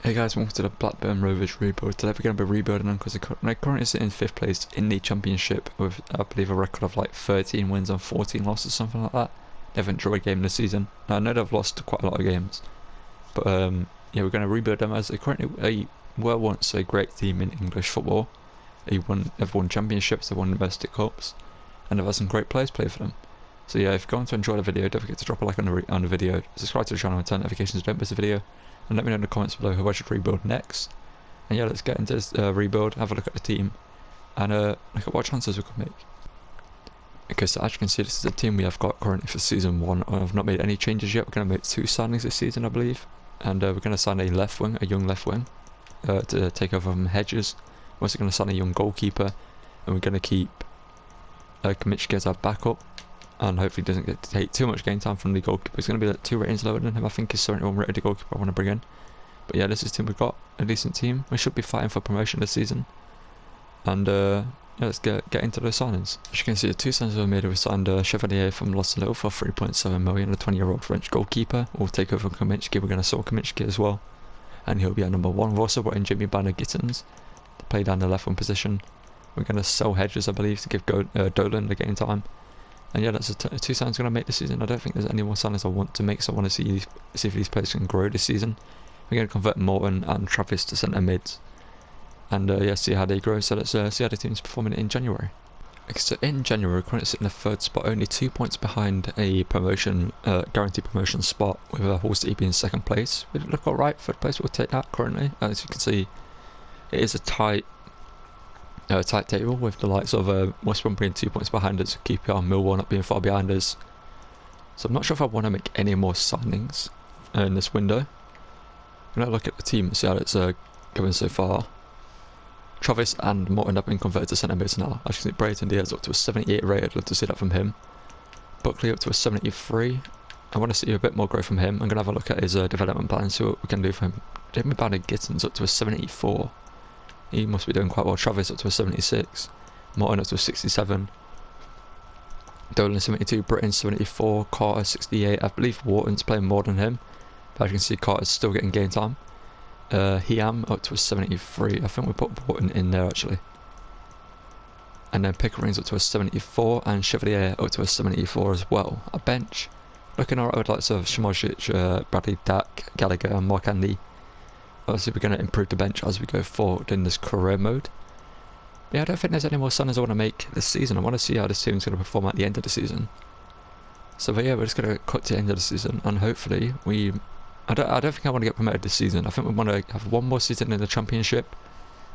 Hey guys, welcome to the Blackburn Rovers rebuild. Today we're going to be rebuilding them because they're currently sitting in 5th place in the championship with, I believe, a record of like 13 wins and 14 losses, something like that. They haven't drawn a game this season. Now, I know they've lost quite a lot of games, but yeah, we're going to rebuild them as they currently were once a great team in English football. They've won championships, they've won domestic cups, and they've had some great players play for them. So yeah, if you're going to enjoy the video, don't forget to drop a like on the video, subscribe to the channel and turn notifications so don't miss a video. And let me know in the comments below who I should rebuild next. And yeah, let's get into this rebuild, have a look at the team, and look at what transfers we can make. Okay, so as you can see, this is the team we have got currently for season 1. I've not made any changes yet. We're going to make 2 signings this season, I believe. And we're going to sign a left wing, a young left wing, to take over from Hedges. We're also going to sign a young goalkeeper, and we're going to keep Kamichki as our backup. And hopefully doesn't get to take too much game time from the goalkeeper. He's going to be like 2 ratings lower than him. I think he's 71 rated goalkeeper I want to bring in. But yeah, this is the team we've got. A decent team. We should be fighting for promotion this season. And yeah, let's get into the signings. As you can see, the 2 signings we made, we signed Chevalier from Los Little for 3.7 million, a 20-year-old French goalkeeper. We'll take over Kamichki. We're going to sell Kamichki as well, and he'll be our number 1. We've also brought in Jimmy Banner Gittins to play down the left wing position. We're going to sell Hedges, I believe, to give Dolan the game time. And yeah, that's 2 signings going to make this season. I don't think there's any more signings I want to make, so I want to see if these players can grow this season. We're going to convert Morton and Travis to centre mids, and yeah, see how they grow. So let's see how the team's performing in January. Okay, so in January, we're currently sitting in the 3rd spot, only 2 points behind a promotion, guaranteed promotion spot, with Hull City being 2nd place. We look alright. 3rd place, we'll take that currently. As you can see, it is a tight table with the likes of West Brom being 2 points behind us, QPR and Millwall not being far behind us. So I'm not sure if I want to make any more signings in this window. I'm going to look at the team and see how it's going so far. Travis and Morton have been converted to centre mids now. As you can see, Brayton Diaz up to a 78 rated. Love to see that from him. Buckley up to a 73. I want to see a bit more growth from him. I'm going to have a look at his development plan and see what we can do for him. Jamie Banner Gittins up to a 74. He must be doing quite well. Travis up to a 76. Morton up to a 67. Dolan 72. Britton 74. Carter 68. I believe Wharton's playing more than him, but as you can see, Carter's still getting game time. Hiam up to a 73. I think we put Wharton in there actually. And then Pickering's up to a 74. And Chevalier up to a 74 as well. A bench looking alright with likes of Shimojic, Bradley Dack, Gallagher and Mark Andy. Obviously we're going to improve the bench as we go forward in this career mode. But yeah, I don't think there's any more signings I want to make this season. I want to see how this team's going to perform at the end of the season. So but yeah, we're just going to cut to the end of the season, and hopefully I don't think I want to get promoted this season. I think we want to have 1 more season in the championship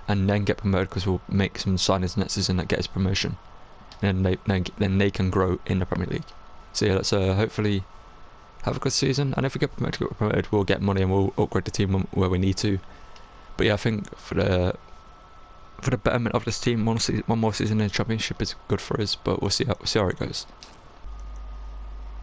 and then get promoted, because we'll make some signings next season that get us promotion. And then they can grow in the Premier League. So yeah, let's hopefully have a good season, and if we get promoted, we'll get money and we'll upgrade the team where we need to. But yeah, I think for the betterment of this team, 1 more season in the championship is good for us, but we'll see how it goes.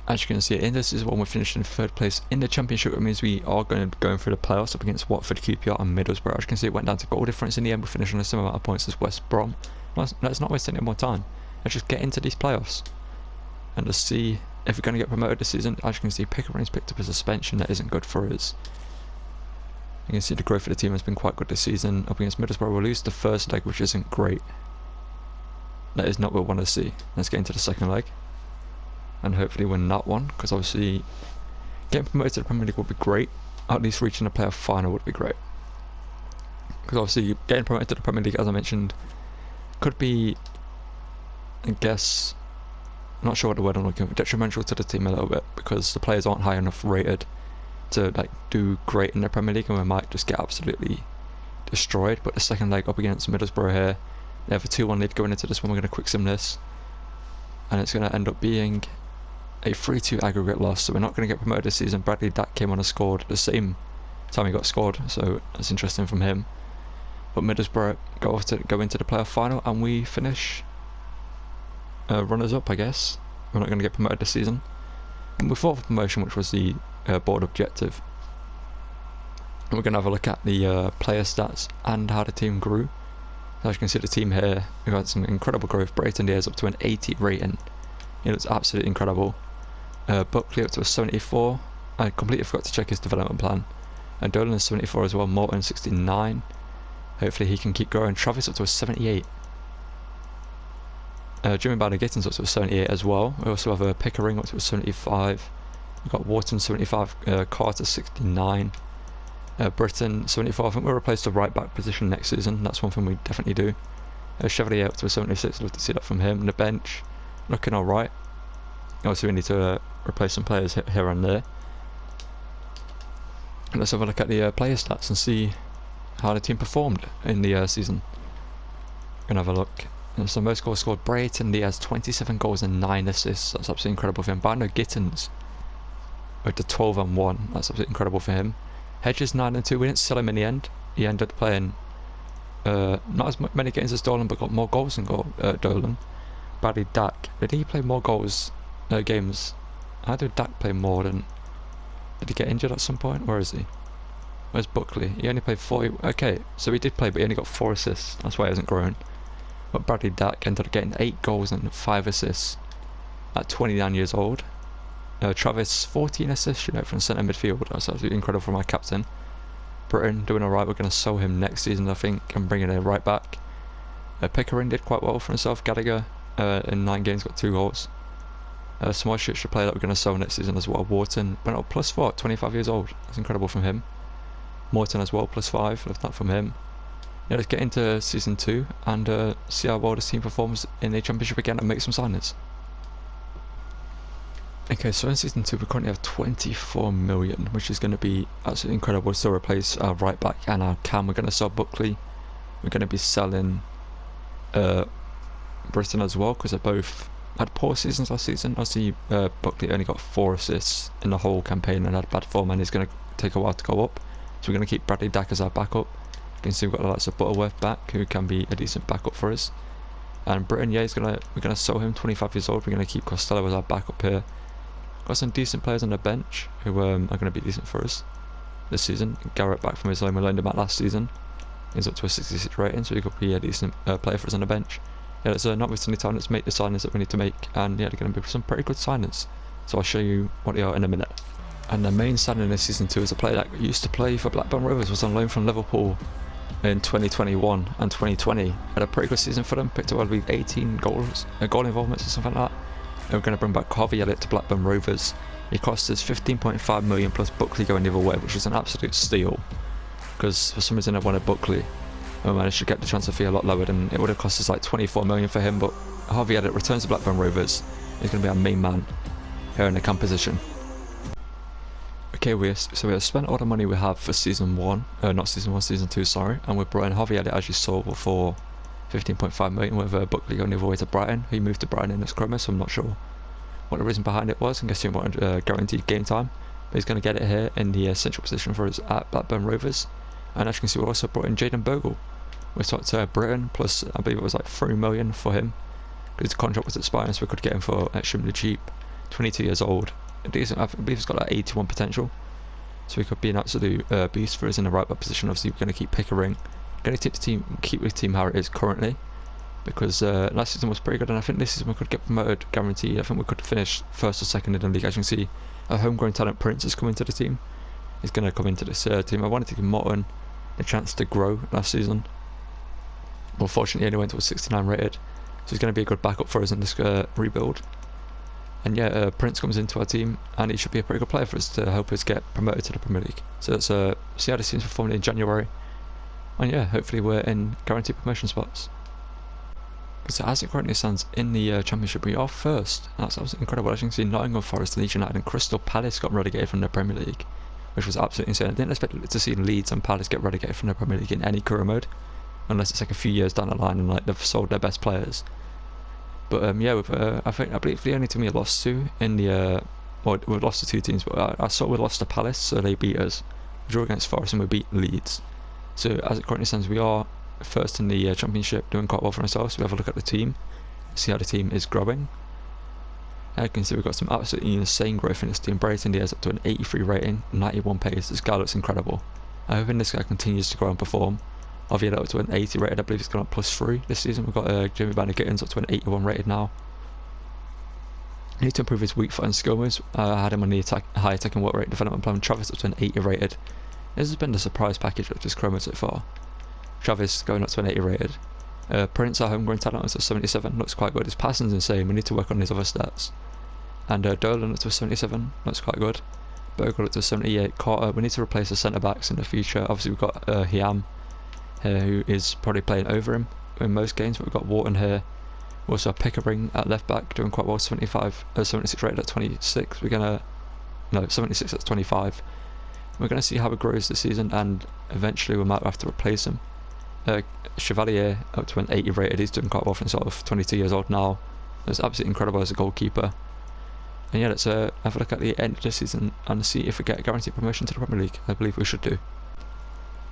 As you can see, in this is when we're finished in 3rd place in the championship. It means we are going through the playoffs up against Watford, QPR and Middlesbrough. As you can see, it went down to goal difference in the end. We finished on a similar amount of points as West Brom. Let's not waste any more time. Let's just get into these playoffs and let's see if we're going to get promoted this season. As you can see, Pickering's picked up a suspension that isn't good for us. You can see the growth of the team has been quite good this season. Up against Middlesbrough, we'll lose the 1st leg, which isn't great. That is not what we want to see. Let's get into the 2nd leg and hopefully win that one, because obviously getting promoted to the Premier League would be great. At least reaching the playoff final would be great, because obviously getting promoted to the Premier League, as I mentioned, could be, I guess, not sure what the word I'm looking for, detrimental to the team a little bit, because the players aren't high enough rated to like do great in the Premier League, and we might just get absolutely destroyed. But the 2nd leg up against Middlesbrough here, they have a 2-1 lead going into this one. We're going to quick sim this, and it's going to end up being a 3-2 aggregate loss, so we're not going to get promoted this season. Bradley Dack came on and scored the same time he got scored, so that's interesting from him. But Middlesbrough go into the playoff final, and we finish runners up, I guess. We're not going to get promoted this season. And we fought for promotion, which was the board objective. And we're going to have a look at the player stats and how the team grew. As you can see, the team here, we've had some incredible growth. Brayton Diaz up to an 80 rating. It looks absolutely incredible. Buckley up to a 74. I completely forgot to check his development plan. And Dolan is 74 as well. Morton 69. Hopefully he can keep growing. Travis up to a 78. Jimmy Banner-Gittins up to a 78 as well. We also have a Pickering up to a 75. We've got Wharton 75, Carter 69. Britton 74. I think we'll replace the right back position next season. That's one thing we definitely do. Chevalier up to a 76. I'd love to see that from him. And the bench looking alright. Obviously we need to replace some players here and there. And let's have a look at the player stats and see how the team performed in the season. Gonna have a look. And so most goals scored. Brayton Diaz 27 goals and 9 assists. That's absolutely incredible for him. Banner-Gittins with the 12 and 1. That's absolutely incredible for him. Hedges 9 and 2. We didn't sell him in the end. He ended up playing not as many games as Dolan, but got more goals than Dolan. Bradley Dack. Did he play more games? How did Dack play more than... Did he get injured at some point? Where is he? Where's Buckley? He only played 40. Okay, so he did play, but he only got 4 assists. That's why he hasn't grown. But Bradley Dack ended up getting 8 goals and 5 assists at 29 years old. Travis 14 assists, from centre midfield. That's absolutely incredible for my captain. Britton doing alright. We're going to sell him next season, I think, and bring in a right back. Pickering did quite well for himself. Gallagher in 9 games got 2 goals. Smoshich, a player that we're going to sell next season as well. Wharton went up +4, 25 years old. That's incredible from him. Morton as well, +5. Love that from him. Yeah, let's get into season 2 and see how well this team performs in the championship again and make some signings. Okay, so in season 2 we currently have 24 million, which is going to be absolutely incredible to replace our right back and our cam. We're going to sell Buckley. We're going to be selling Britton as well, because they both had poor seasons last season. Obviously Buckley only got 4 assists in the whole campaign and had bad form, and he's going to take a while to go up. So we're going to keep Bradley Dack as our backup. You can see we've got the likes of Butterworth back, who can be a decent backup for us. And Britton, yeah, we're going to sell him, 25 years old. We're going to keep Costello as our backup here. Got some decent players on the bench who are going to be decent for us this season. Garrett back from his loan. We loaned him out last season. He's up to a 66 rating, so he could be a decent player for us on the bench. Yeah, let's not waste any time. Let's make the signings that we need to make, and yeah, they're going to be some pretty good signings. So I'll show you what they are in a minute. And the main signing this season 2 is a player that used to play for Blackburn Rovers, was on loan from Liverpool in 2021 and 2020. Had a pretty good season for them. Picked up, I believe, 18 goals, goal involvements or something like that. And we're going to bring back Harvey Elliott to Blackburn Rovers. He cost us 15.5 million plus Buckley going the other way, which was an absolute steal. Because for some reason I wanted Buckley, and we managed to get the transfer fee a lot lower, and it would have cost us like 24 million for him. But Harvey Elliott returns to Blackburn Rovers. He's going to be our main man here in the cam position. Okay, so we have spent all the money we have for season 1, not season 1, season 2, sorry, and we've brought in Harvey Elliott, as you saw, for 15.5 million with Buckley going the other way to Brighton. He moved to Brighton in this summer, so I'm not sure what the reason behind it was. I'm guessing he wanted guaranteed game time, but he's going to get it here in the central position for us at Blackburn Rovers. And as you can see, we also brought in Jaden Bogle. We talked to Britain, plus I believe it was like 3 million for him, because his contract was expiring, so we could get him for extremely cheap. 22 years old. Decent, I believe he's got like 81 potential, so he could be an absolute beast for us in the right back position. Obviously we're going to keep Pickering, going to keep the team how it is currently, because last season was pretty good, and I think this season we could get promoted guaranteed. I think we could finish 1st or 2nd in the league. As you can see, a homegrown talent, Prince, is coming to the team. He's going to come into this team. I wanted to give Morton a chance to grow last season. Unfortunately, he only went to a 69 rated, so he's going to be a good backup for us in this rebuild. And yeah, Prince comes into our team, and he should be a pretty good player for us to help us get promoted to the Premier League. So let's see how the team's performing in January, and yeah, hopefully we're in guaranteed promotion spots. So as it currently stands in the Championship, we are first. That's absolutely incredible. As you can see, Nottingham Forest, Leeds United and Crystal Palace got relegated from the Premier League, which was absolutely insane. I didn't expect to see Leeds and Palace get relegated from the Premier League in any career mode, unless it's like a few years down the line and like they've sold their best players. But yeah, I believe the only team we lost to in the well, we've lost to 2 teams, but I saw we lost to Palace, so they beat us. We drew against Forest and we beat Leeds. So as it currently stands, we are first in the Championship, doing quite well for ourselves. So we have a look at the team, see how the team is growing. And you can see we've got some absolutely insane growth in this team. Brayton Diaz up to an 83 rating, 91 pace. This guy looks incredible. I'm hoping this guy continues to grow and perform. Harvey up to an 80 rated. I believe he's gone up +3 this season. We've got Jimmy Banner-Gittins up to an 81 rated now. I need to improve his weak foot and skill moves. I had him on the high attacking work rate development plan. Travis up to an 80 rated. This has been the surprise package of this Chroma so far. Travis going up to an 80 rated. Prince, our homegrown talent, up to 77, looks quite good. His passing's insane, we need to work on his other stats. And Dolan up to 77, looks quite good. Bogle up to 78. Carter, we need to replace the centre backs in the future. Obviously we've got Hiam here, who is probably playing over him in most games, but we've got Wharton here. We also have Pickering at left back, doing quite well, 76 rated at 26. 76 at 25. We're going to see how it grows this season, and eventually we might have to replace him. Chevalier up to an 80 rated, he's doing quite well for himself, 22 years old now. That's absolutely incredible as a goalkeeper. And yeah, let's have a look at the end of the season and see if we get a guaranteed promotion to the Premier League. I believe we should do.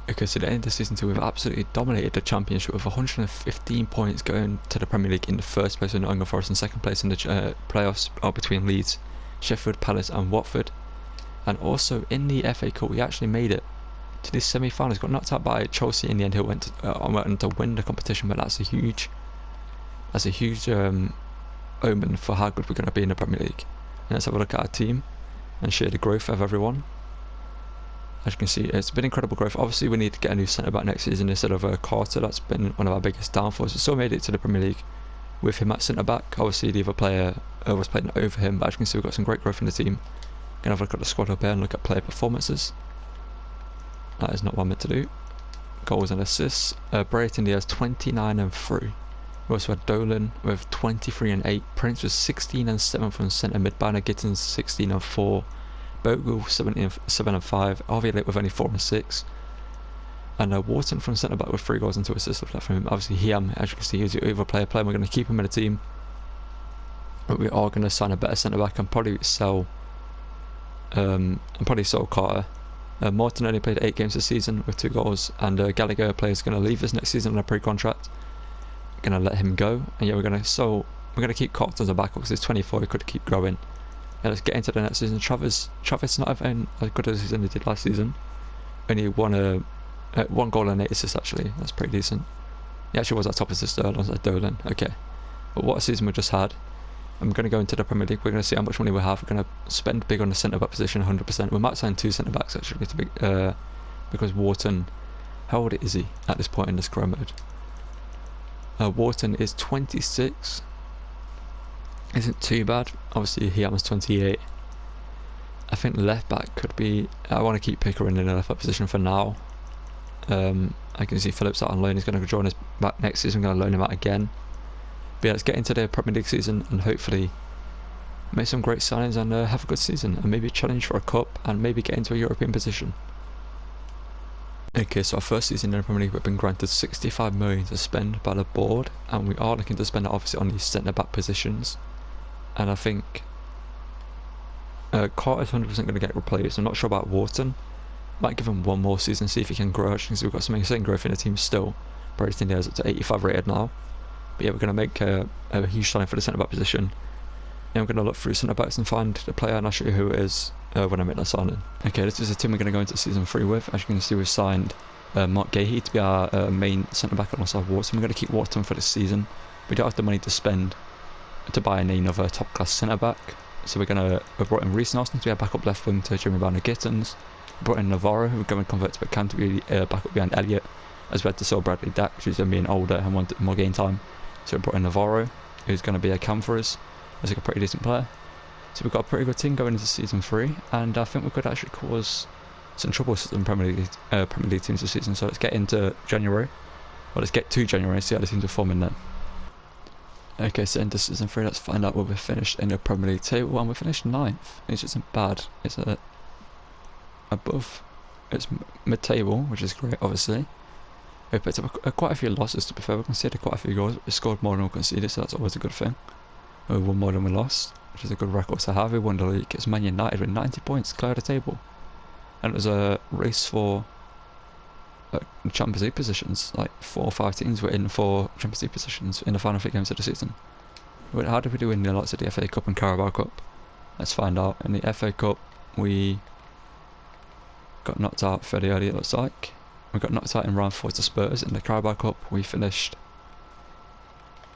Okay, so the end of season 2, we've absolutely dominated the Championship with 115 points going to the Premier League in the first place with Nottingham Forest, and second place in the playoffs are between Leeds, Sheffield, Palace and Watford. And also in the FA Cup, we actually made it to the semi-finals. Got knocked out by Chelsea in the end, who went on to win the competition, but that's a huge omen for how good we're going to be in the Premier League. And let's have a look at our team and share the growth of everyone. As you can see, it's been incredible growth. Obviously we need to get a new centre-back next season instead of Carter. That's been one of our biggest downfalls. We still made it to the Premier League with him at centre-back. Obviously the other player was playing over him, but as you can see we've got some great growth in the team. Gonna have a look at the squad up here and look at player performances. That is not what I meant to do. Goals and assists. Brayton Diaz 29 and 3. We also had Dolan with 23 and 8. Prince was 16 and 7 from centre mid. Banner Gittins 16 and 4. Bogle 7 and 5. Arvielate with only 4 and 6. And Wharton from centre back with 3 goals and 2 assists left from him. Obviously Hiam, as you can see, he's the other player. We're going to keep him in the team, but we are going to sign a better centre back and probably sell Carter. Morton only played 8 games this season with 2 goals, and Gallagher player's going to leave us next season on a pre-contract. Going to let him go, and yeah, we're going to keep Cox as a backup because he's 24. He could keep growing. Yeah, let's get into the next season. Travis not having as good as he did last season. Only one goal and 8 assists actually. That's pretty decent. He actually was our top assister alongside Dolan. Okay, but what a season we just had. I'm going to go into the Premier League. We're going to see how much money we have. We're going to spend big on the centre back position, 100%. We might sign 2 centre backs actually to be, because Wharton, how old is he at this point in this career mode? Wharton is 26. Isn't too bad. Obviously Hiam is 28. I think left back could be. I want to keep Pickering in the left back position for now. I can see Phillips out on loan. He's going to join us back next season. I'm going to loan him out again. But yeah, let's get into the Premier League season and hopefully make some great signings and have a good season, and maybe challenge for a cup and maybe get into a European position. Okay, so our first season in the Premier League, we've been granted 65 million to spend by the board, and we are looking to spend it obviously on these centre back positions. And I think Carter's 100% going to get replaced. I'm not sure about Wharton. Might give him one more season, see if he can grow. Because we've got some insane growth in the team still. Brayton Diaz up to 85 rated now. But yeah, we're going to make a huge signing for the centre back position. And I'm going to look through centre backs and find the player, and I'll show you who it is when I make that signing. Okay, this is the team we're going to go into season 3 with. As you can see, we've signed Mark Gahey to be our main centre back alongside Wharton. We're going to keep Wharton for this season. We don't have the money to spend to buy another top class centre back. So we've brought in Reece Nelson to be our backup left wing to Jeremy Banner Gittins. Brought in Navarro, who we're going to convert to Beckham to be backup behind Elliott, as we had to sell Bradley Dack, who's being older and wanted more game time. So we brought in Navarro, who's going to be a cam for us, as a pretty decent player. So we've got a pretty good team going into season 3, and I think we could actually cause some trouble with some Premier League teams this season. So let's get into January. Well, let's get to January and see how the teams are forming then. Okay, so into season 3, let's find out where we're finished in the Premier League table. And we're finished 9th. It's just bad. It's it's mid-table, which is great, obviously. We picked up quite a few losses, to be fair. We conceded quite a few goals. We scored more than we conceded, so that's always a good thing. We won more than we lost, which is a good record to have. We won the league. It's Man United with 90 points, clear the table. And it was a race for Champions League positions. Like 4 or 5 teams were in for Champions League positions in the final 3 games of the season. How did we do in the lots of the FA Cup and Carabao Cup? Let's find out. In the FA Cup, we got knocked out fairly early, it looks like. We got knocked out in round 4 to Spurs. In the Carabao Cup, we finished.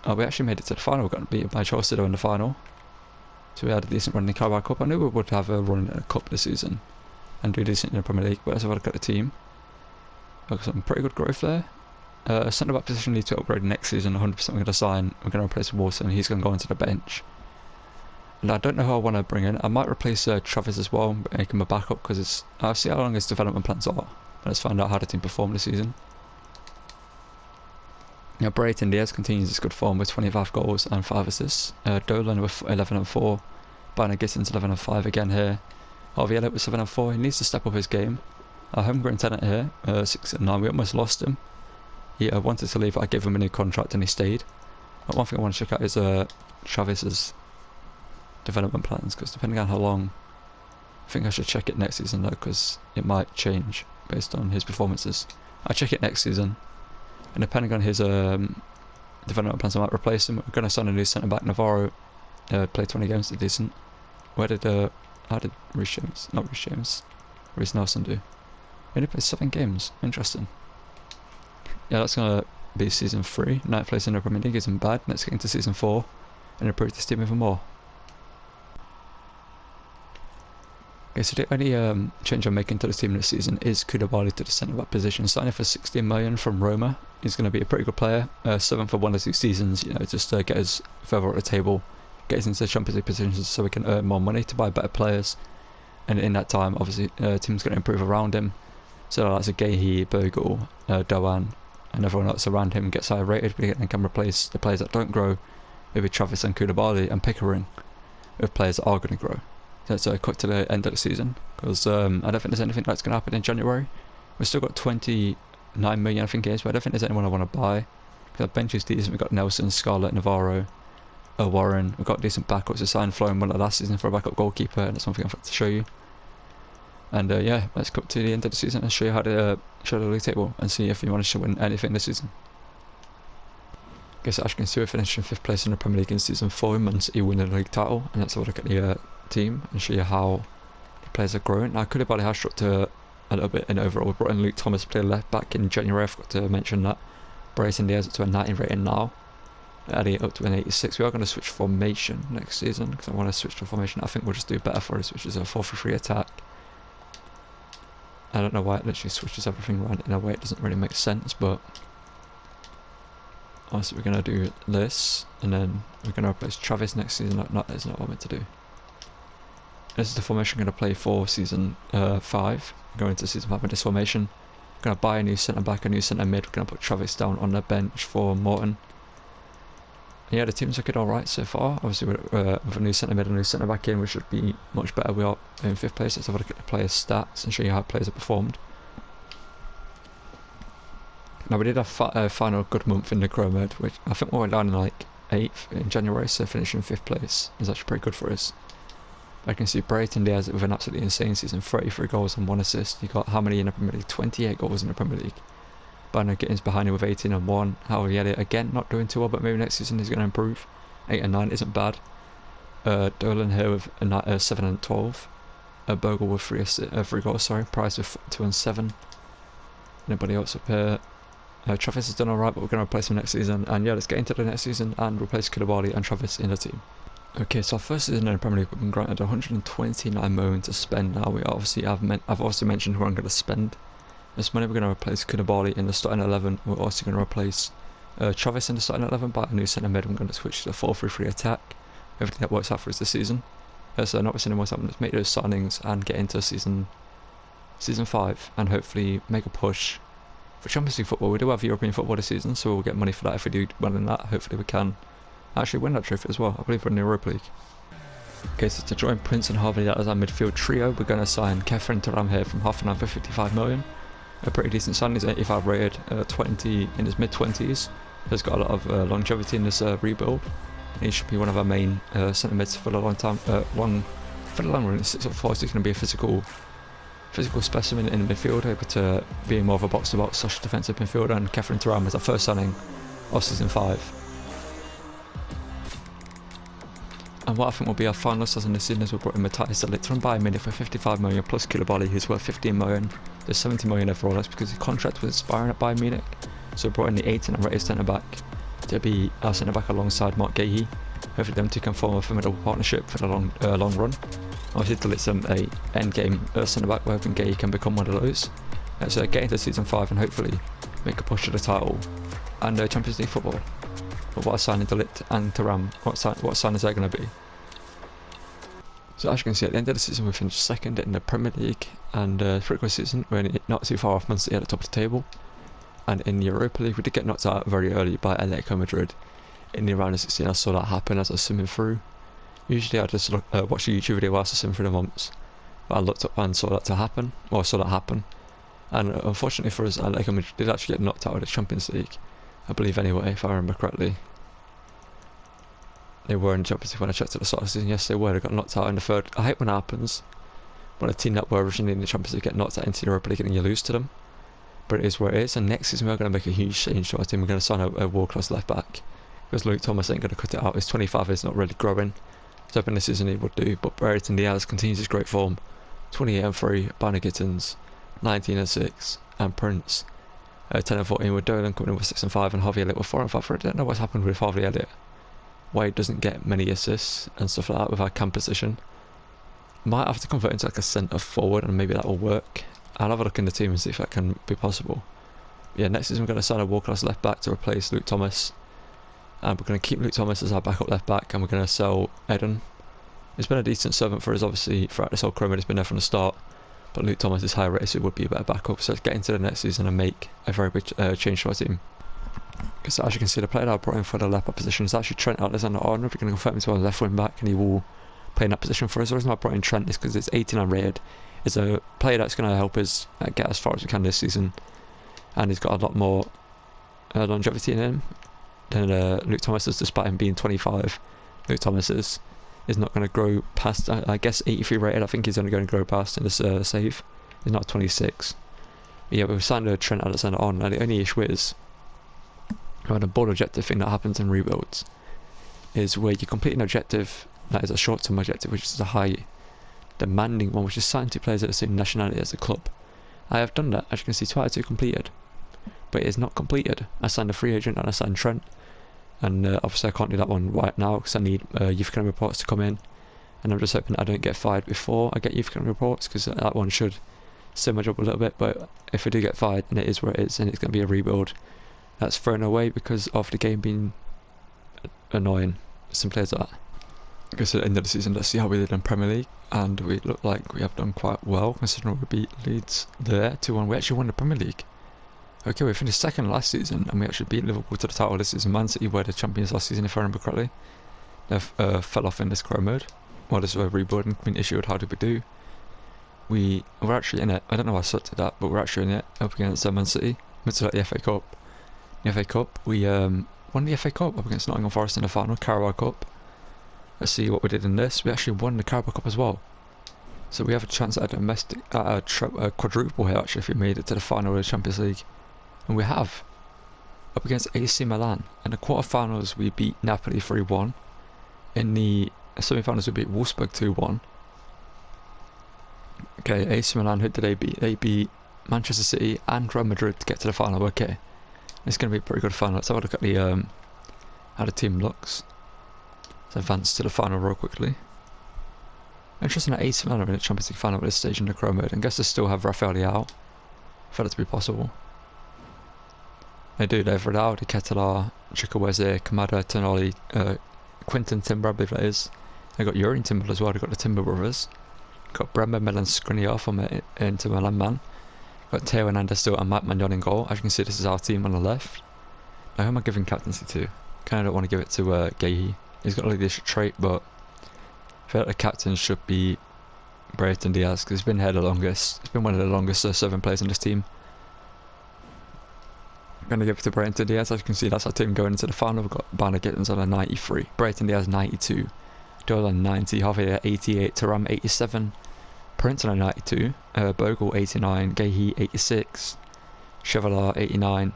We actually made it to the final. We got beaten by Chelsea though in the final. So we had a decent run in the Carabao Cup. I knew we would have a run in a cup this season. and do decent in the Premier League. But let's have a look at the team. Got some pretty good growth there. Centre back position needs to upgrade next season. 100% we're going to sign. We're going to replace Wilson. He's going to go onto the bench. And I don't know who I want to bring in. I might replace Travis as well, but make him a backup because I'll see how long his development plans are. Let's find out how the team performed this season. Now, Brayton Diaz continues his good form with 25 goals and 5 assists. Dolan with 11 and 4. Banner Gittins 11 and 5 again here. Harvey Elliott with 7 and 4. He needs to step up his game. Homegrown talent here, 6 and 9. We almost lost him. He wanted to leave, but I gave him a new contract and he stayed. But one thing I want to check out is Travis's development plans, because depending on how long, I think I should check it next season though, because it might change based on his performances. I'll check it next season, and depending on his development plans, I might replace him. We're going to sign a new centre back. Navarro played 20 games, did decent. How did Reece Nelson do? He only played 7 games. Interesting. Yeah, that's going to be season 3. 9th place in the Premier League isn't bad. Let's get into season 4 and improve this team even more. Okay, so the only change I'm making to the team this season is Koulibaly to the centre back position. Signing for 16 million from Roma. He's going to be a pretty good player. 7 for 1 or 2 seasons. You know, just get us further up the table, get us into the Champions League positions so we can earn more money to buy better players. And in that time, obviously, team's going to improve around him. So that's a Gahey, Bogle, Doan, and everyone else around him gets higher rated. We then can replace the players that don't grow, maybe Travis and Koulibaly and Pickering, with players that are going to grow. So it's cut to the end of the season, because I don't think there's anything that's going to happen in January. We've still got 29 million, I think it is, but I don't think there's anyone I want to buy. Because our bench is decent. We've got Nelson, Scarlett, Navarro, Warren. We've got decent backups. We signed Florian Muller last season for a backup goalkeeper, and that's something I've got to show you. And yeah, let's come to the end of the season and show you how to show the league table and see if you manage to win anything this season. Okay, so as you can see, we finished in 5th place in the Premier League in season 4. We managed to win the league title, and let's have a look at the team and show you how the players are growing. Now, Koulibaly has dropped a little bit in overall. We brought in Luke Thomas, played left back in January. I forgot to mention that. Brayton Diaz up to a 90 rating now. Elliott up to an 86. We are going to switch formation next season because I want to switch to formation I think will just do better for us, which is a 4-3-3 attack. I don't know why it literally switches everything around in a way it doesn't really make sense, but honestly we're going to do this, and then we're going to replace Travis next season. That's not what I'm meant to do. This is the formation I'm going to play for season 5. Going into season 5 with this formation. I'm going to buy a new centre back, a new centre mid. We're going to put Travis down on the bench for Morton. And yeah, the team's looking alright so far. Obviously with a new centre mid and a new centre back in, we should be much better. We are in 5th place. Let's have a look at the players' stats and show you how players have performed. Now we did a final good month in the Grow mode, which I think we went down in like 8th in January, so finishing 5th place is actually pretty good for us. I can see Brayton Diaz with an absolutely insane season, 33 goals and 1 assist. You got how many in the Premier League? 28 goals in the Premier League. Banner Gittins behind him with 18 and 1. Harvey Elliott again not doing too well, but maybe next season he's going to improve. 8 and 9 isn't bad. Dolan here with 7 and 12. Bogle with 3 goals, sorry. Price with 2 and 7. Anybody else up here? Travis has done alright, but we're going to replace him next season. And yeah, let's get into the next season and replace Koulibaly and Travis in the team. Okay, so our first season in the Premier League, we've been granted 129 million to spend. Now I've obviously mentioned who I'm going to spend. This money we're going to replace Koulibaly in the starting 11. We're also going to replace Travis in the starting 11 by a new centre mid. I'm going to switch to the 4-3-3 attack. Everything that works out for us this season. So notwithstanding what's happened, let's make those signings and get into season 5 and hopefully make a push for Champions League football. We do have European football this season, so we'll get money for that if we do well in that. Hopefully we can actually win that trophy as well. I believe we're in the Europa League. Okay, so to join Prince and Harvey as our midfield trio, we're going to sign Kefren Turam here from Hoffenheim for 55 million. A pretty decent signing. He's 85 rated, 20 in his mid-20s. He's got a lot of longevity in this rebuild. He should be one of our main centre mids for a long time. For the long run, 6'4", so he's going to be a physical specimen in the midfield, able to be more of a box-to-box defensive midfielder. And Kefren Turam is our first signing of season 5. And what I think will be our final season this season is we brought in Matthias de Ligt from Bayern Munich for 55 million plus Koulibaly, who's worth 15 million. There's 70 million overall. That's because his contract was expiring at Bayern Munich. So we brought in the 18 rated centre back to be our centre back alongside Mark Gahey. Hopefully them two can form a formidable partnership for the long run. Obviously De Ligt's a end game centre back, where Gay can become one of those. So get into season 5 and hopefully make a push to the title and Champions League football. But what a signing De Ligt and Thuram, what signings they're going to be. So as you can see, at the end of the season we finished second in the Premier League, and for a good season we're not too far off Man City at the top of the table. And in the Europa League we did get knocked out very early by Atletico Madrid in the round of 16. I saw that happen as I was swimming through. Usually I just watch a YouTube video whilst I swim through the months, but I looked up and saw that happen. And unfortunately for us, Atletico Madrid did actually get knocked out of the Champions League, I believe anyway, if I remember correctly. They were in the Champions League when I checked at the start of the season. Yes, they were. They got knocked out in the third. I hate when it happens, when a team that were originally in the Champions League get knocked out into the Europa League and you lose to them. But it is where it is, and next season we're going to make a huge change to our team. We're going to sign a world-class left-back, because Luke Thomas ain't going to cut it out. He's 25, he's not really growing. So hoping this season he would do, but Brereton Diaz continues his great form. 28 and 3, Banner Gittins, 19 and 6, and Prince. 10 and 14 with Dolan coming in with 6 and 5, and Harvey Elliott with 4 and 5. I don't know what's happened with Harvey Elliott. Why he doesn't get many assists and stuff like that with our cam position. Might have to convert into like a centre forward and maybe that will work. I'll have a look in the team and see if that can be possible. Yeah, next season we're going to sign a world-class left back to replace Luke Thomas. And we're going to keep Luke Thomas as our backup left back, and we're going to sell Eden. He's been a decent servant for us obviously throughout this whole career. He's been there from the start. But Luke Thomas is high rated, so it would be a better backup. So let's get into the next season and make a very big change to our team. Because as you can see, the player that I brought in for the left back position is actually Trent Alexander-Arnold. We're going to confirm him to our left wing back, and he will play in that position for us. The reason I brought in Trent is because it's 89 rated. It's a player that's going to help us get as far as we can this season, and he's got a lot more longevity in him than Luke Thomas does, despite him being 25. Luke Thomas is not going to grow past, I guess, 83 rated. I think he's only going to grow past in this save. He's not 26. But yeah, we've signed a Trent Alexander-Arnold, and the only issue is, the board objective thing that happens in rebuilds is where you complete an objective that is a short-term objective, which is a high demanding one, which is signing 2 players at the same nationality as the club. I have done that, as you can see, twice. 2 completed, but it is not completed. I signed a free agent and I signed Trent, and obviously I can't do that one right now because I need youth academy reports to come in, and I'm just hoping I don't get fired before I get youth academy reports, because that one should save my job a little bit. But if I do get fired, and it is where it is, and it's going to be a rebuild that's thrown away because of the game being annoying, simple as that. I guess at the end of the season, let's see how we did in Premier League, and we look like we have done quite well considering we beat Leeds there 2-1. We actually won the Premier League. Okay, we finished second last season, and we actually beat Liverpool to the title this season. Man City were the champions last season, if I remember correctly. They fell off in this career mode. Well, this rebuilding been issued. How did we do? We're actually in it. I don't know why I sucked at that, but we're actually in it up against Man City. It's like the FA Cup. The FA Cup, we won the FA Cup up against Nottingham Forest in the final, Carabao Cup. Let's see what we did in this. We actually won the Carabao Cup as well. So we have a chance at a quadruple here actually if we made it to the final of the Champions League. And we have. Up against AC Milan. In the quarterfinals we beat Napoli 3-1. In the semi-finals we beat Wolfsburg 2-1. Okay, AC Milan, who did they beat? They beat Manchester City and Real Madrid to get to the final. Okay. It's going to be a pretty good final. Let's have a look at the how the team looks. Let's advance to the final real quickly. Interesting that AC Milan are in the Champions League final at this stage in the career mode. I guess they still have Rafael Leao, for that to be possible. They do. They have Ronaldo, Ketelaar, Chukwueze, Kamada, Tonali, Quinton Timber, I believe that is. They got Jurien Timber as well. They got the Timber brothers. Got Bremer, Milan Skriniar from Inter Milan man. Got Theo Hernandez still and Mike Magnon in goal. As you can see, this is our team on the left. Now, who am I giving captaincy to? Kind of don't want to give it to Gahey. He's got a leadership trait, but I feel like the captain should be Brereton Diaz, because he's been here the longest. He's been one of the longest serving players on this team. I'm going to give it to Brereton Diaz. As you can see, that's our team going into the final. We've got Banner Gittins on a 93, Brereton Diaz 92, Dolan 90, Javier 88, Thuram 87, Prince on a 92, Bogle 89, Gahey 86, Chevalier 87,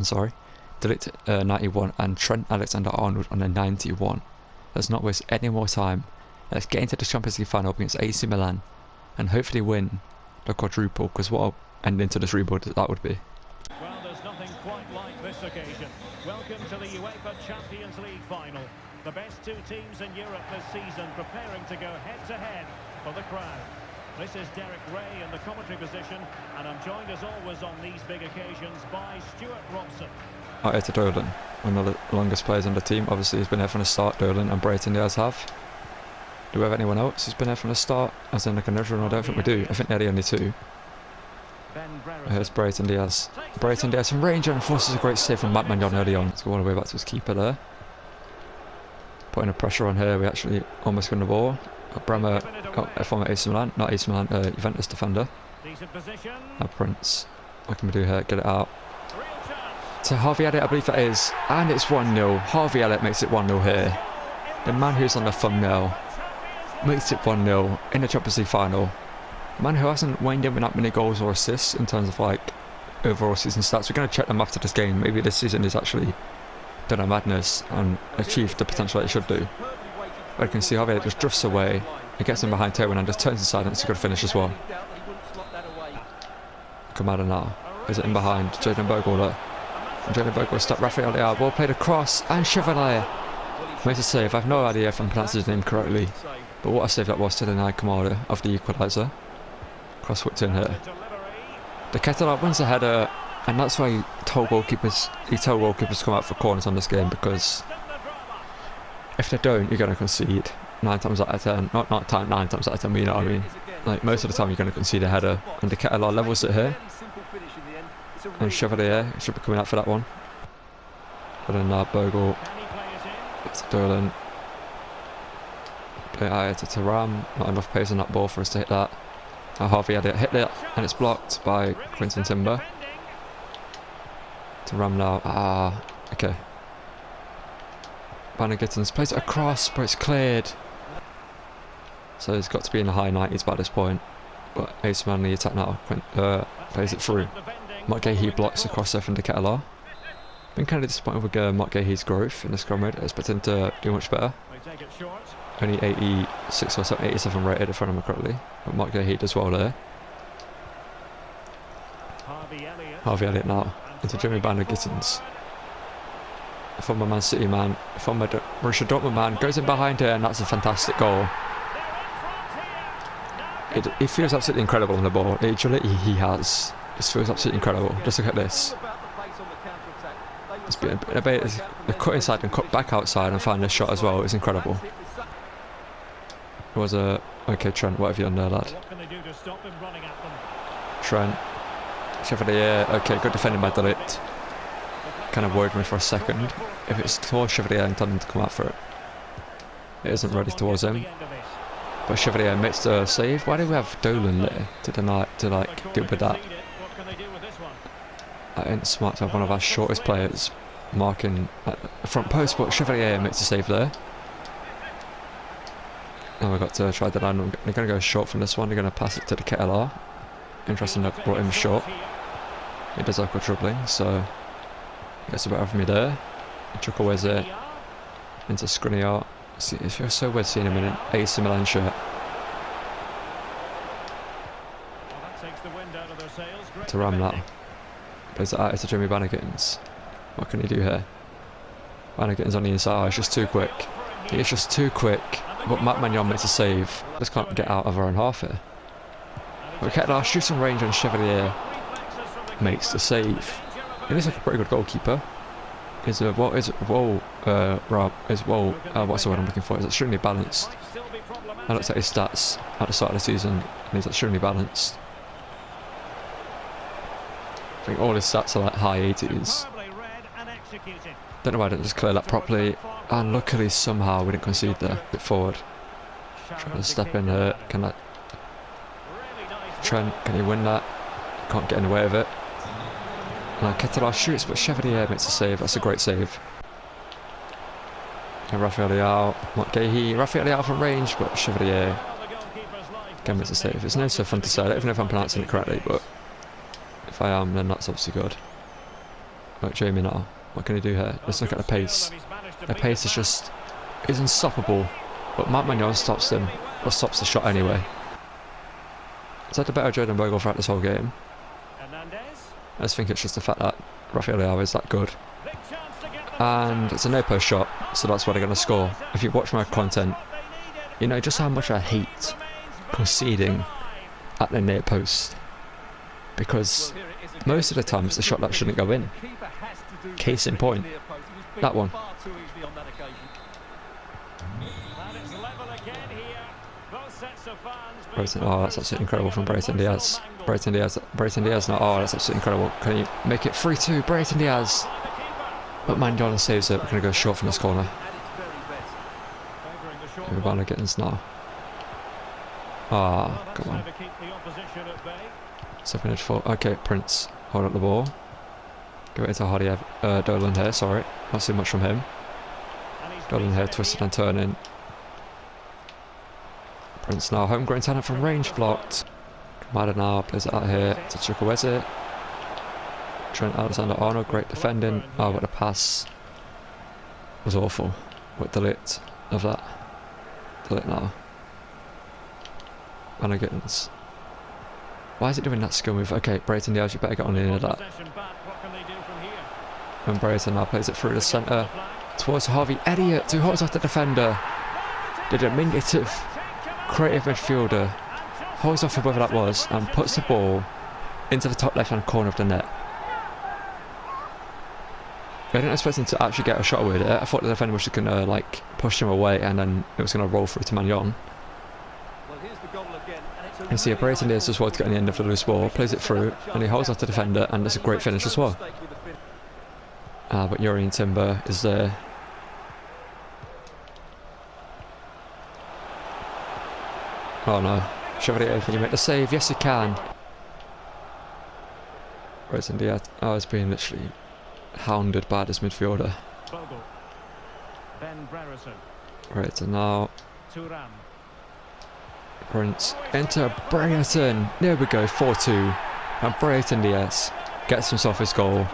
sorry, De Ligt 91, and Trent Alexander-Arnold on a 91. Let's not waste any more time. Let's get into the Champions League final against AC Milan and hopefully win the quadruple, because what an end into this rebuild that would be. Well, there's nothing quite like this occasion. Welcome to the UEFA Champions League final. The best two teams in Europe this season preparing to go head-to-head for the crown. This is Derek Ray in the commentary position, and I'm joined as always on these big occasions by Stuart Robson. Out here to Dolan, one of the longest players on the team. Obviously he's been here from the start, Dolan, and Brayton Diaz have. Do we have anyone else who's been here from the start? As in like another one? I don't think we do. I think they're the only two. Here's Brayton Diaz. Brayton Diaz from range and forces a great save from Matt Magnon early on. Let's go all the way back to his keeper there. Putting a pressure on here, we actually almost win the ball. Bremer, a former AC Milan, not AC Milan, Juventus defender. Now Prince, what can we do here? Get it out. To Harvey Elliott, I believe that is. And it's 1-0. Harvey Elliott makes it 1-0 here. The man who's on the thumbnail makes it 1-0 in the Champions League final. Man who hasn't waned in with that many goals or assists in terms of like overall season stats. We're going to check them after this game. Maybe this season is actually done a madness and achieved the potential that it should do. But you can see Harvey just drifts away. He gets in behind Taylor and just turns inside and it's a good finish as well. Kamada now. Is it in behind? Jaden Bogle there. And Jaden Bogle stuck Raphael Leao. Ball played across and Chevalier makes a save. I have no idea if I'm pronouncing his name correctly. But what a save that was to deny Kamada of the equaliser. Cross whipped in here. The Ketelaar wins the header, and that's why he told goalkeepers to come out for corners on this game, because if they don't, you're going to concede 9 times out of 10. Not 9 times out of 10, but you know what I mean. Like most of the time, you're going to concede a header, and the Ketelaar levels it here. And Chevalier should be coming out for that one. But then Bogle, it's Dolan. Play out to Thuram. Not enough pace on that ball for us to hit that. Harvey Elliott hit it, and it's blocked by Quinton Timber. Thuram now. Okay. Banner Gittins plays it across, but it's cleared. So it's got to be in the high 90s by this point. But AC Milan the attack now. Plays it through. Mark Gahey blocks across there from the Ketelaar. Been kind of disappointed with Mark Gahey's growth in this scrum rate. I expect him to do much better. Only 86 or 87 rated if I remember correctly. But Mark Gahey does well there. Harvey Elliott now into Jimmy Banner Gittins. Former Man City man, former Borussia Dortmund man, goes in behind here, and that's a fantastic goal. It feels absolutely incredible on the ball. The agility he has just feels absolutely incredible. Just look at this. It's been a bit, the cut inside and cut back outside and find this shot as well is incredible. It was a okay Trent, whatever you're on there, lad. Trent, Chevalier, okay, good defending by Dalit. Kind of worried me for a second. If it's towards Chevalier, I'm intending to come out for it. It isn't ready towards him. But Chevalier makes the save. Why do we have Dolan there to deny, to like deal with that? That ain't smart to have one of our shortest players marking at the front post, but Chevalier makes the save there. Now we've got to try the line. They're going to go short from this one. They're going to pass it to the Ketelaar. Interesting, they've brought him short. He does have good dribbling, so gets a bit over me there. Chuck away it into Skriniar. It feels so weird seeing him in an AC Milan shirt. Thuram now. Plays it out to Jimmy Banner Gittins. What can he do here? Banner Gittins on the inside. Oh, it's just too quick. He is just too quick. But Matt Magnon makes a save. Just can't get out of our own half here. But Ketelaar shoots on range and Chevalier makes the save. He looks like a pretty good goalkeeper. What's the word I'm looking for? He's extremely balanced. I looked at his stats at the start of the season and he's extremely balanced. I think all his stats are like high 80s. Don't know why I didn't just clear that properly. And luckily somehow we didn't concede there. A bit forward. Trying to step in here. Can that Trent, can he win that? Can't get in the way of it. Ketelaar shoots, but Chevalier makes a save. That's a great save. And Raphael Leao, Mark Gahey, Raphael Leao from range, but Chevalier again makes a save. It's never so fun to say. I don't even know if I'm pronouncing it correctly, but if I am, then that's obviously good. Right, Jamie now. What can he do here? Let's look at the pace. The pace is unstoppable, but Matt Magnon stops him, or stops the shot anyway. He's had a better Jaden Bogle throughout this whole game. I just think it's just the fact that Raphael Leao is that good. And it's a no-post shot, so that's where they're going to score. If you watch my content, you know just how much I hate conceding at the near post. Because most of the time it's a shot that shouldn't go in. Case in point, that one. Brayton, oh, that's absolutely incredible from Brayton Diaz. Brayton Diaz now, oh, that's absolutely incredible. Can you make it 3-2, Brayton Diaz? But Mandela saves it, we're going to go short from this corner. We're about to get this now. Ah, come on. 7 inch 4. Okay, Prince, hold up the ball. Give it to Dolan here, sorry. Not too much from him. Dolan here, twisted and turning. Prince now, homegrown talent from range, blocked. Kamada now, plays it out here to Chukwueze. Trent Alexander-Arnold, great defending. Oh, but the pass was awful. What delete of that? Delete now. Vanagons. Why is it doing that skill move? Okay, Brayton Diaz, you better get on the end of that. And Brayton now plays it through the centre towards Harvey Elliott, who holds off the defender. The diminutive, creative midfielder holds off whoever that was and puts the ball into the top left-hand corner of the net. I didn't expect him to actually get a shot with it. I thought the defender was just going to like push him away and then it was going to roll through to Magnon. And see, Brayton Diaz as well to get on the end of the loose ball, plays it through, and he holds off the defender, and it's a great finish as well. But Yuri Timber is there. Oh no. Chevalier, can you make the save? Yes, he can. Brayton Diaz, oh, he's being literally hounded by this midfielder. Right, and now Prince into Brayton. There we go, 4-2. And Brayton Diaz gets himself his goal.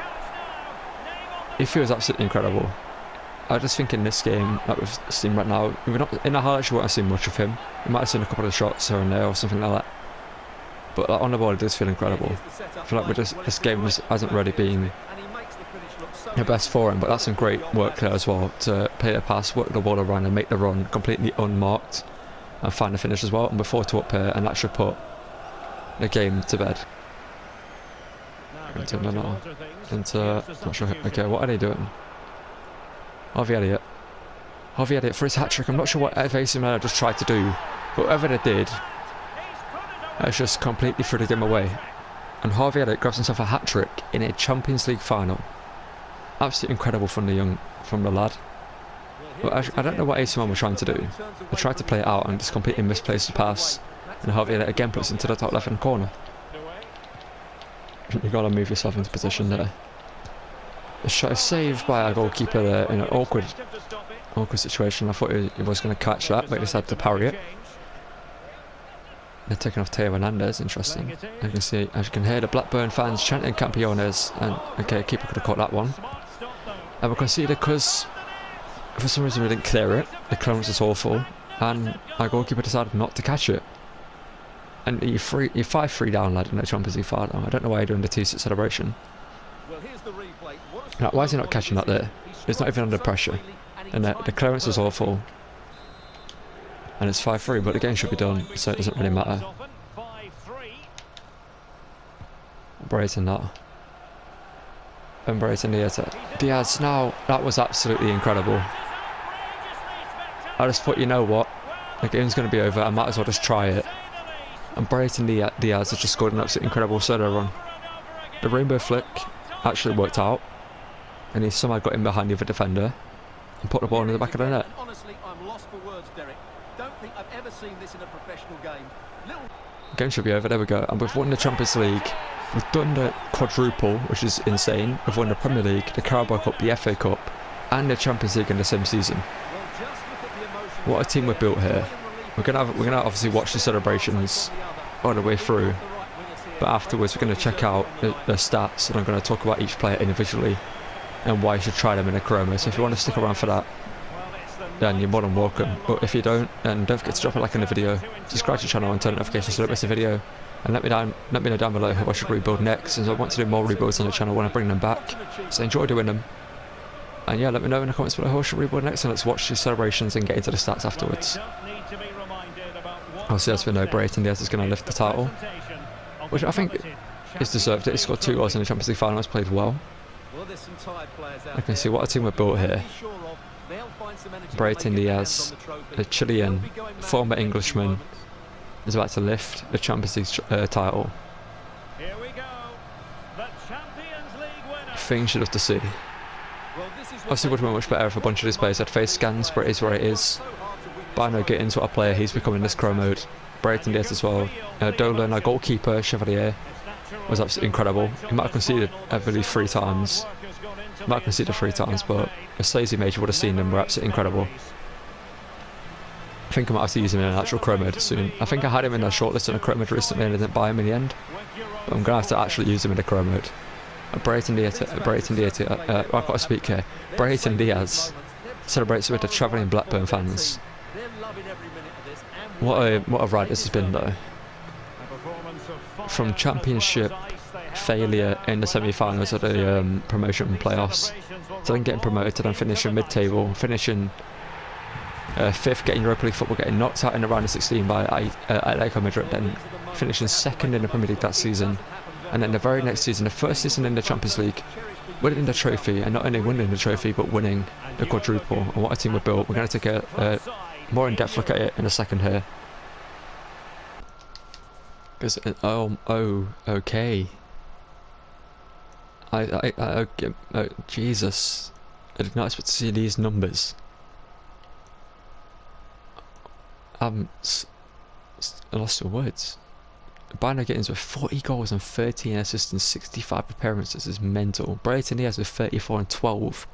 He feels absolutely incredible. I just think in this game that we've seen right now, we're not in the highlights, you won't have seen much of him. You might have seen a couple of shots here and there or something like that. But on the ball, it does feel incredible. I feel like this game hasn't really been the best for him, but that's some great work there as well to play a pass, work the ball around and make the run completely unmarked and find the finish as well. And we're 4-2 up here, and that should put the game to bed. Not sure. Okay, what are they doing? Harvey Elliott for his hat-trick. I'm not sure what AC Milan just tried to do, but whatever they did, it's just completely threw the game away. And Harvey Elliott grabs himself a hat-trick in a Champions League final. Absolutely incredible from the lad. But I don't know what AC Milan were trying to do. They tried to play it out and just completely misplaced the pass, and Harvey Elliott again puts it into the top left-hand corner. You've got to move yourself into position there. The shot is saved by our goalkeeper there in an awkward situation. I thought he was going to catch that, but he decided to parry it. They're taking off Teo Hernandez, interesting. As you can hear the Blackburn fans chanting Campeones, and okay, keeper could have caught that one. And we conceded because for some reason we didn't clear it. The clearance was awful, and our goalkeeper decided not to catch it. And you're 5-3 down, lad, in the Champions League final. I don't know why you're doing the T-sit celebration. Now, why is he not catching that there? He's not even under pressure. And the clearance was awful. And it's 5-3, but the game should be done, so it doesn't really matter. Brayton now. And Brayton Diaz now. That was absolutely incredible. I just thought, you know what? The game's going to be over. I might as well just try it. And Brayton Diaz has just scored an absolutely incredible solo run. The rainbow flick actually worked out, and he somehow got in behind the other defender and put the ball in the back of the net. Honestly, I'm lost for words, Derek. Don't think I've ever seen this in a professional game. The game should be over. There we go. And we've won the Champions League. We've done the quadruple, which is insane. We've won the Premier League, the Carabao Cup, the FA Cup, and the Champions League in the same season. What a team we've built here. We're gonna obviously watch the celebrations all the way through, but afterwards we're gonna check out the stats, and I'm gonna talk about each player individually and why you should try them in a chroma. So if you want to stick around for that, then you're more than welcome. But if you don't, then don't forget to drop a like on the video, subscribe to the channel and turn notifications so you don't miss a video, and let me know down below who I should rebuild next, as I want to do more rebuilds on the channel when I bring them back. So enjoy doing them. And yeah, let me know in the comments below who should rebuild next, and let's watch the celebrations and get into the stats afterwards. Obviously, as we know, Brighton Diaz is going to lift the title, which I think is deserved. He scored 2 goals in the Champions League final, has played well. I can see what a team we've built here. Brighton Diaz, a Chilean, former Englishman, is about to lift the Champions League title. Things you'd love to see. Obviously, it would have been much better if a bunch of these players had face scans, but it is what it is. But I know getting to what a player he's becoming in this Pro mode. Brighton Diaz as well. Dolan, our goalkeeper, Chevalier, was absolutely incredible. He might have conceded, I believe, 3 times. He might have conceded 3 times, but a Slazy Major would have seen them. Were absolutely incredible. I think I might have to use him in an actual Pro mode soon. I think I had him in a shortlist in a Pro mode recently and I didn't buy him in the end. But I'm going to have to actually use him in a Pro mode. Brighton Diaz, I've got to speak here. Brighton Diaz celebrates with the travelling Blackburn fans. What a ride this has been though. From Championship failure in the semi-finals of the promotion playoffs, to then getting promoted, to then finishing mid-table, finishing 5th, getting Europa League football, getting knocked out in the round of 16 by Atletico Madrid, then finishing 2nd in the Premier League that season. And then the very next season, the first season in the Champions League, winning the trophy, and not only winning the trophy, but winning the quadruple. And what a team we built. We're going to take a more in-depth look at it in a second here. Because okay. Jesus, I did not expect to see these numbers. I lost the words. Bino Gittins with 40 goals and 13 assists and 65 appearances is mental. Brighton Diaz with 34 and 12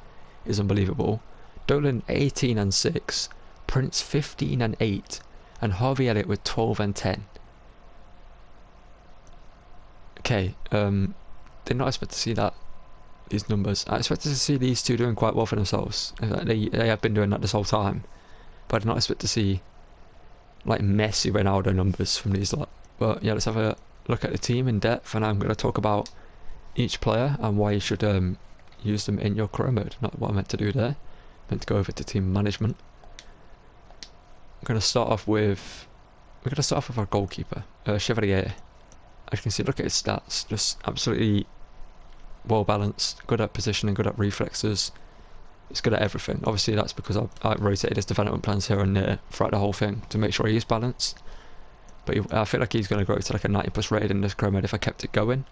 is unbelievable. Dolan 18 and 6, Prince 15 and 8, and Harvey Elliott with 12 and 10. Okay, did not expect to see these numbers. I expected to see these two doing quite well for themselves. They have been doing that this whole time, but I did not expect to see like Messi, Ronaldo numbers from these lot. But yeah, let's have a look at the team in depth, and I'm going to talk about each player and why you should use them in your Pro mode. Not what I meant to do there. I meant to go over to team management. I'm going to start off with our goalkeeper, Chevalier. As you can see, look at his stats, just absolutely well balanced, good at positioning, good at reflexes. It's good at everything. Obviously that's because I rotated his development plans here and there throughout the whole thing to make sure he is balanced. But I feel like he's going to grow to like a 90+ rated in this Pro mode if I kept it going.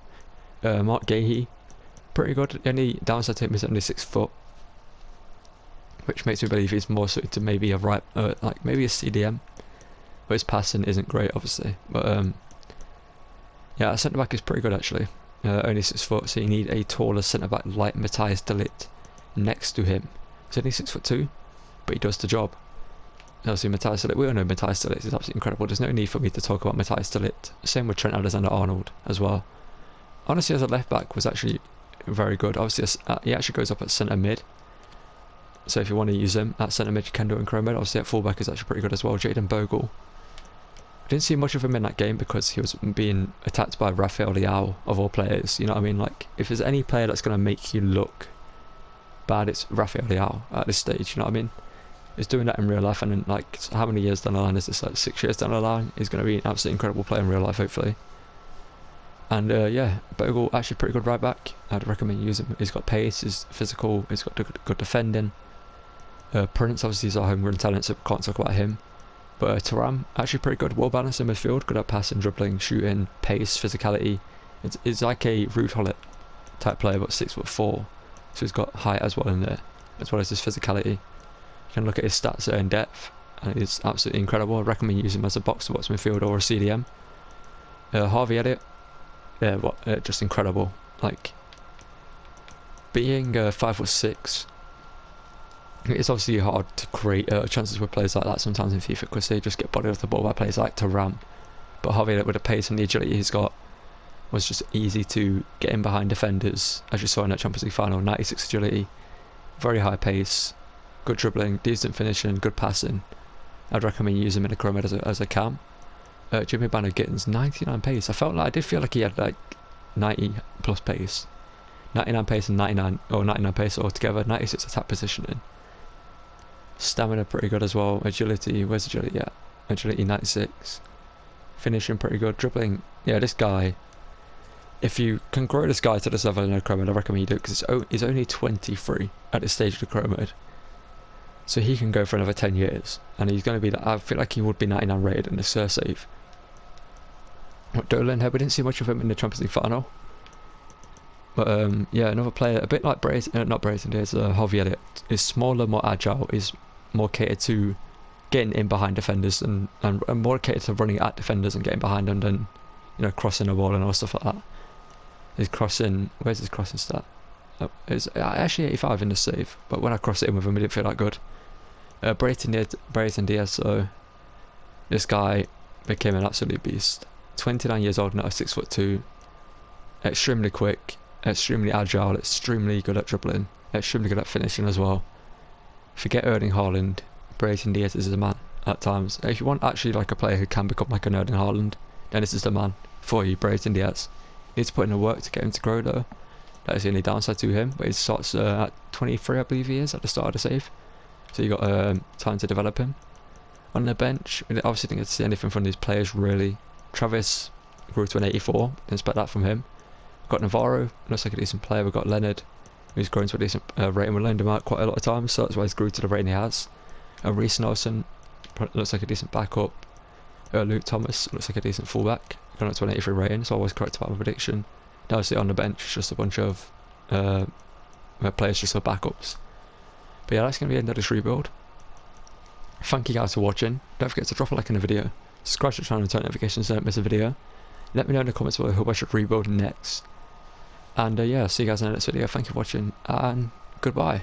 Mark Gahey, pretty good. The only downside to him is only 6 foot, which makes me believe he's more suited to maybe a like maybe a CDM. But his passing isn't great, obviously. But yeah, centre back is pretty good actually. Only 6 foot, so you need a taller centre back like Matthias de Ligt next to him. He's only 6'2", but he does the job. Obviously Matthias de Ligt, we all know Matthias de Ligt is absolutely incredible. There's no need for me to talk about Matthias de Ligt. Same with Trent Alexander-Arnold as well. Honestly, as a left back was actually very good. Obviously he actually goes up at centre mid, so if you want to use him at centre mid you can do it in Chrome mode. Obviously at full back is actually pretty good as well. Jayden Bogle, I didn't see much of him in that game because he was being attacked by Rafael Leao of all players. You know what I mean? Like, if there's any player that's going to make you look bad, it's Rafael Leao at this stage. You know what I mean? He's doing that in real life, and in like how many years down the line is this? Like 6 years down the line, he's going to be an absolutely incredible player in real life, hopefully. And yeah, Bogle actually pretty good right back. I'd recommend using him. He's got pace, he's physical, he's got good defending. Prince obviously is our homegrown talent, so we can't talk about him. But Thuram, actually pretty good, well balanced in midfield, good at passing, dribbling, shooting, pace, physicality. It's like a Ruud Gullit type player, but 6'4", so he's got height as well in there, as well as his physicality. You can look at his stats in depth, and it's absolutely incredible. I recommend using him as a box-to-box midfield or a CDM. Harvey Elliott, just incredible. Like, being 5'6", it's obviously hard to create chances with players like that sometimes in FIFA because they just get bodied off the ball by players like Thuram. But Harvey Elliott, with the pace and the agility he's got, was just easy to get in behind defenders, as you saw in that Champions League final. 96 agility, very high pace, good dribbling, decent finishing, good passing. I'd recommend using him in a Chrome mode as a cam. Jimmy Bino Gittins, 99 pace. I did feel like he had like 90+ pace. 99 pace and 99 pace altogether. 96 attack positioning. Stamina pretty good as well. Agility, where's agility? Yeah, agility 96. Finishing pretty good. Dribbling, yeah, this guy. If you can grow this guy to this level in a Chrome mode, I recommend you do it because he's only 23 at this stage of the Chrome mode. So he can go for another 10 years, and he's going to be. I feel like he would be 99 rated in the save. Dolan here, we didn't see much of him in the Champions League final. But yeah, another player, a bit like not Brazen, there's Javier, is smaller, more agile, is more catered to getting in behind defenders and more catered to running at defenders and getting behind them than, you know, crossing the ball and all stuff like that. His crossing, where's his crossing stat? Oh, it's actually 85 in the save, but when I crossed it in with him, it didn't feel that good. Brazen Diaz, so this guy became an absolute beast. 29 years old now, 6'2", extremely quick, extremely agile, extremely good at dribbling, extremely good at finishing as well. Forget Erling Haaland, Brazen Diaz is the man at times. If you want actually like a player who can become like an Erling Haaland, then this is the man for you, Brazen Diaz. He needs to put in the work to get him to grow though. That is the only downside to him, but he starts at 23, I believe he is, at the start of the save. So you got time to develop him. On the bench, we obviously didn't get to see anything from these players really. Travis grew to an 84, didn't expect that from him. We've got Navarro, looks like a decent player. We've got Leonard, who's grown to a decent rating. We loaned him out quite a lot of times, so that's why he's grew to the rating he has. Reece Nelson, looks like a decent backup. Luke Thomas, looks like a decent fullback. Gone up to an 83 rating, so I was correct about my prediction. Now see on the bench, just a bunch of players just for backups. But yeah, that's going to be the end of this rebuild. Thank you guys for watching. Don't forget to drop a like in the video. Subscribe to the channel and turn notifications so you don't miss a video. Let me know in the comments below who I should rebuild next. And yeah, see you guys in the next video. Thank you for watching and goodbye.